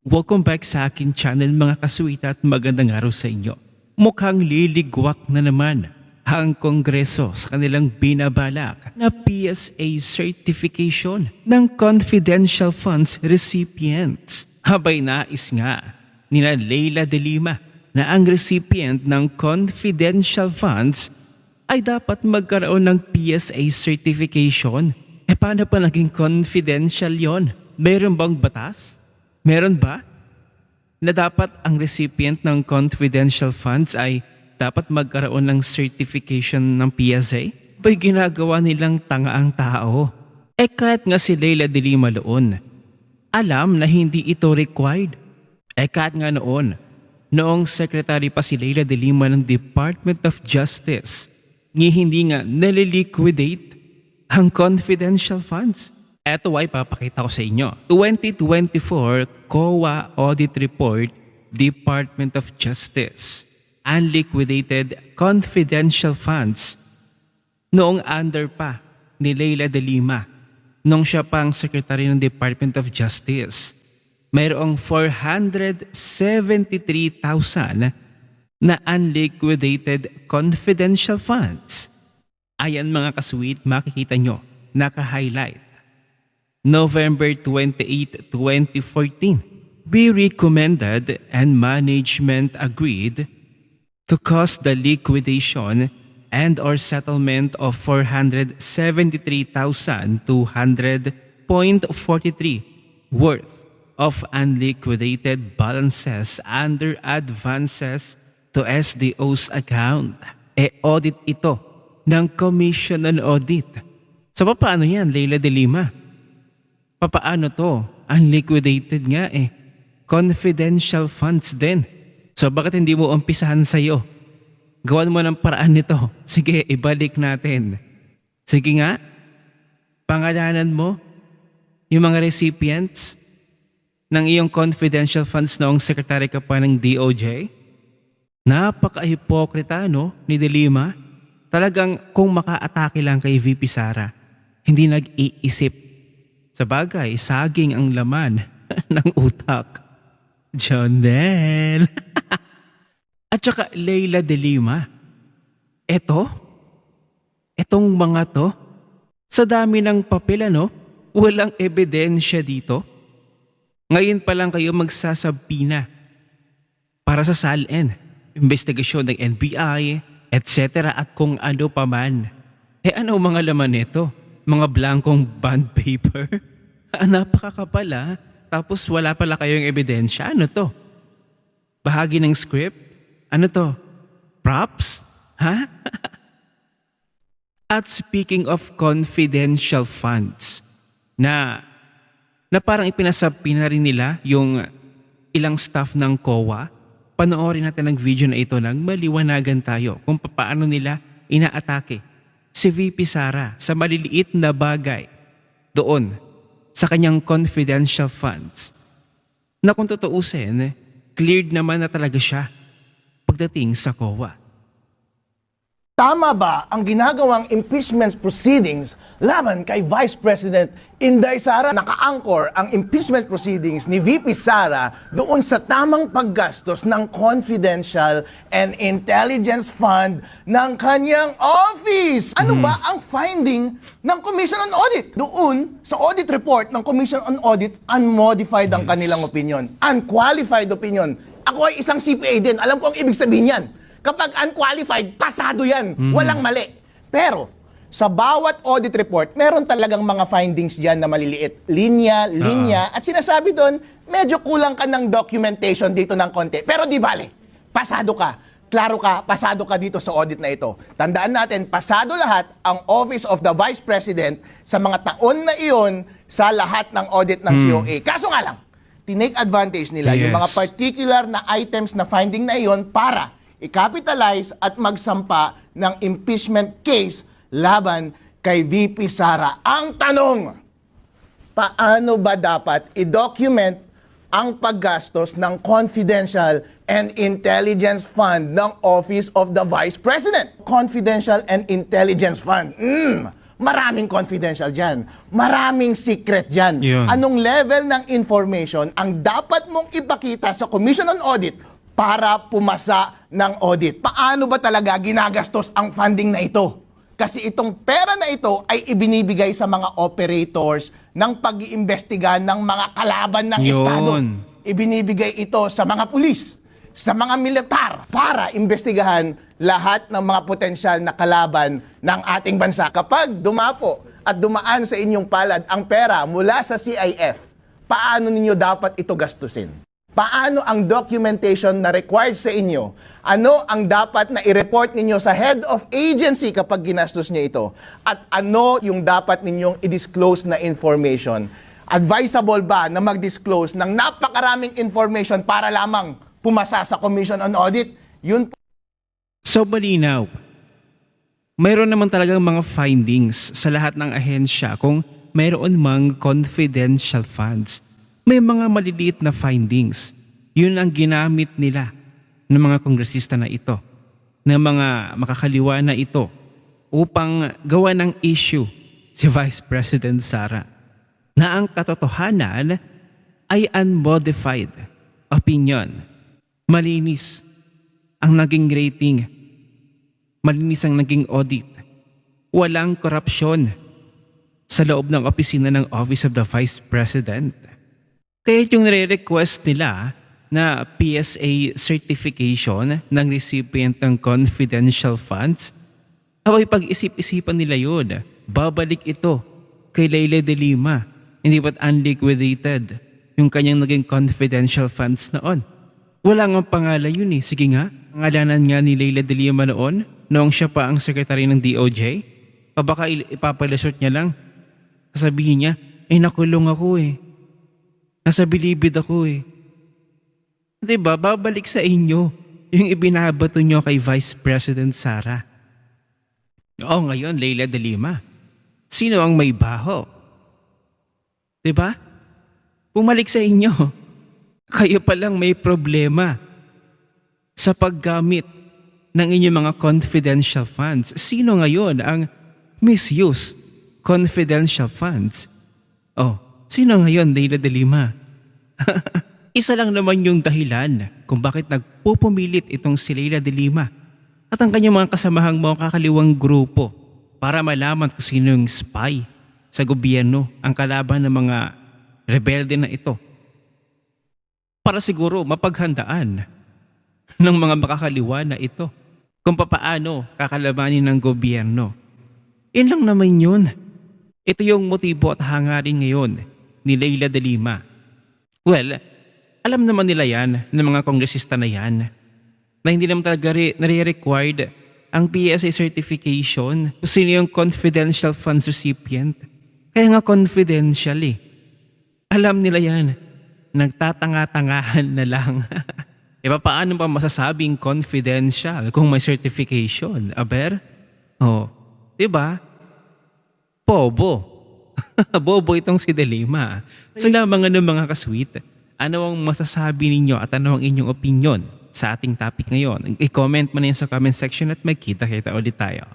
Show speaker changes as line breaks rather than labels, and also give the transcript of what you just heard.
Welcome back sa akin channel mga kaswita at magandang araw sa inyo. Mukhang liligwak na naman ang Kongreso sa kanilang binabalak na PSA certification ng confidential funds recipients. Habay nais nga nina Leila de Lima na ang recipient ng confidential funds ay dapat magkaroon ng PSA certification. Paano pa naging confidential yon? Mayroon bang batas? Meron ba na dapat ang recipient ng confidential funds ay dapat magkaroon ng certification ng PSA? Ba'y ginagawa nilang tanga ang tao? Kahit nga si Leila de Lima noon, alam na hindi ito required. Kahit nga noong secretary pa si Leila de Lima ng Department of Justice, hindi nga naliliquidate ang confidential funds. Ito ay papakita ko sa inyo. 2024 COA Audit Report, Department of Justice. Unliquidated confidential funds. Noong under pa ni Leila de Lima, noong siya pang Secretary ng Department of Justice, mayroong 473,000 na unliquidated confidential funds. Ayan mga kasweet, makikita nyo, naka-highlight. November 28, 2014, we recommended and management agreed to cause the liquidation and or settlement of 473,200.43 worth of unliquidated balances under advances to SDO's account. Audit ito ng Commission on Audit. So paano yan, Leila de Lima? Papaano to? Unliquidated nga confidential funds din. So bakit hindi mo umpisahan sa'yo? Gawan mo ng paraan nito. Sige, ibalik natin. Sige nga, pangalanan mo yung mga recipients ng iyong confidential funds noong secretary ka pa ng DOJ. Napaka-hipokrita ni de Lima. Talagang kung maka-atake lang kay VP Sara, hindi nag-iisip. Sa bagay, saging ang laman ng utak. Jonel. At saka Leila de Lima. Etong mga to, sa dami ng papel walang ebidensya dito. Ngayon pa lang kayo magsasabina para sa SALN, investigasyon ng NBI, etc. at kung ano pa man. Ano mga laman nito? Mga blankong bond paper? Napakakapal Tapos wala pala kayong ebidensya. Ano to? Bahagi ng script? Ano to? Props? Ha? At speaking of confidential funds, na parang ipinasabi na rin nila yung ilang staff ng COA, panoorin natin ang video na ito nang maliwanagan tayo kung paano nila inaatake si VP Sara sa maliliit na bagay doon sa kanyang confidential funds. Na kung tutuusin, cleared naman na talaga siya pagdating sa COA.
Tama ba ang ginagawang impeachment proceedings laban kay Vice President Inday Sara? Naka-anchor ang impeachment proceedings ni VP Sara doon sa tamang paggastos ng confidential and intelligence fund ng kanyang office. Ano ba ang finding ng Commission on Audit? Doon sa audit report ng Commission on Audit, unmodified ang kanilang opinion. Unqualified opinion. Ako ay isang CPA din. Alam ko ang ibig sabihin yan. Kapag unqualified, pasado yan. Walang mali. Pero, sa bawat audit report, meron talagang mga findings dyan na maliliit. Linya. At sinasabi doon, medyo kulang ka ng documentation dito ng konti. Pero di bale, pasado ka. Klaro ka, pasado ka dito sa audit na ito. Tandaan natin, pasado lahat ang Office of the Vice President sa mga taon na iyon sa lahat ng audit ng COA. Kaso nga lang, tinake advantage nila yung mga particular na items na finding na iyon para i-capitalize at magsampa ng impeachment case laban kay VP Sara. Ang tanong, paano ba dapat i-document ang paggastos ng confidential and intelligence fund ng Office of the Vice President? Confidential and intelligence fund. Maraming confidential dyan. Maraming secret dyan.
Yun.
Anong level ng information ang dapat mong ipakita sa Commission on Audit para pumasa ng audit? Paano ba talaga ginagastos ang funding na ito? Kasi itong pera na ito ay ibinibigay sa mga operators ng pag-iimbestiga ng mga kalaban ng
Yun.
Estado. Ibinibigay ito sa mga pulis, sa mga militar, para imbestigahan lahat ng mga potensyal na kalaban ng ating bansa. Kapag dumapo at dumaan sa inyong palad ang pera mula sa CIF, paano ninyo dapat ito gastusin? Paano ang documentation na required sa inyo? Ano ang dapat na i-report ninyo sa head of agency kapag ginastos niyo ito? At ano yung dapat ninyong i-disclose na information? Advisable ba na mag-disclose ng napakaraming information para lamang pumasa sa Commission on Audit? Yun po.
So malinaw, mayroon naman talagang mga findings sa lahat ng ahensya kung mayroon mang confidential funds. May mga maliliit na findings. Yun ang ginamit nila ng mga kongresista na ito, ng mga makakaliwa na ito, upang gawa ng issue si Vice President Sara na ang katotohanan ay unmodified opinion. Malinis ang naging rating. Malinis ang naging audit. Walang korupsyon sa loob ng opisina ng Office of the Vice President. Kaya yung nire-request nila na PSA certification ng recipient ng confidential funds, abay pag-isip-isipan nila yun. Babalik ito kay Leila de Lima. Hindi ba't unliquidated yung kanyang naging confidential funds noon? Wala nga pangalan yun eh. Sige nga, pangalanan nga ni Leila de Lima noong siya pa ang secretary ng DOJ. O baka ipapalusot niya lang. Sasabihin niya, nakulong ako eh. Nasa bilibid ako eh. Diba, babalik sa inyo yung ibinabato nyo kay Vice President Sara. Oo, ngayon, Leila de Lima. Sino ang may baho? Diba? Bumalik sa inyo. Kayo palang may problema sa paggamit ng inyong mga confidential funds. Sino ngayon ang misuse confidential funds? Oh, sino ngayon, Leila de Lima? Isa lang naman yung dahilan kung bakit nagpupumilit itong si Leila de Lima at ang kanyang mga kasamahang mga kakaliwang grupo para malaman kung sino yung spy sa gobyerno ang kalaban ng mga rebelde na ito. Para siguro mapaghandaan ng mga makakaliwa na ito kung papaano kakalabanin ng gobyerno. Yun lang naman yun. Ito yung motibo at hangarin ngayon ni Leila de Lima. Well, alam naman nila yan ng mga kongresista na yan na hindi naman talaga nare-required ang PSA certification kung sino yung confidential funds recipient. Kaya nga confidential eh. Alam nila yan. Nagtatanga-tangahan na lang. Paano ba masasabing confidential kung may certification? Aber? Oh, diba? Bobo. Bobo itong si de Lima. So lamang mga kasweet, ano ang masasabi ninyo at ano ang inyong opinion sa ating topic ngayon? I-comment mo na yan sa comment section at magkita-kita ulit tayo.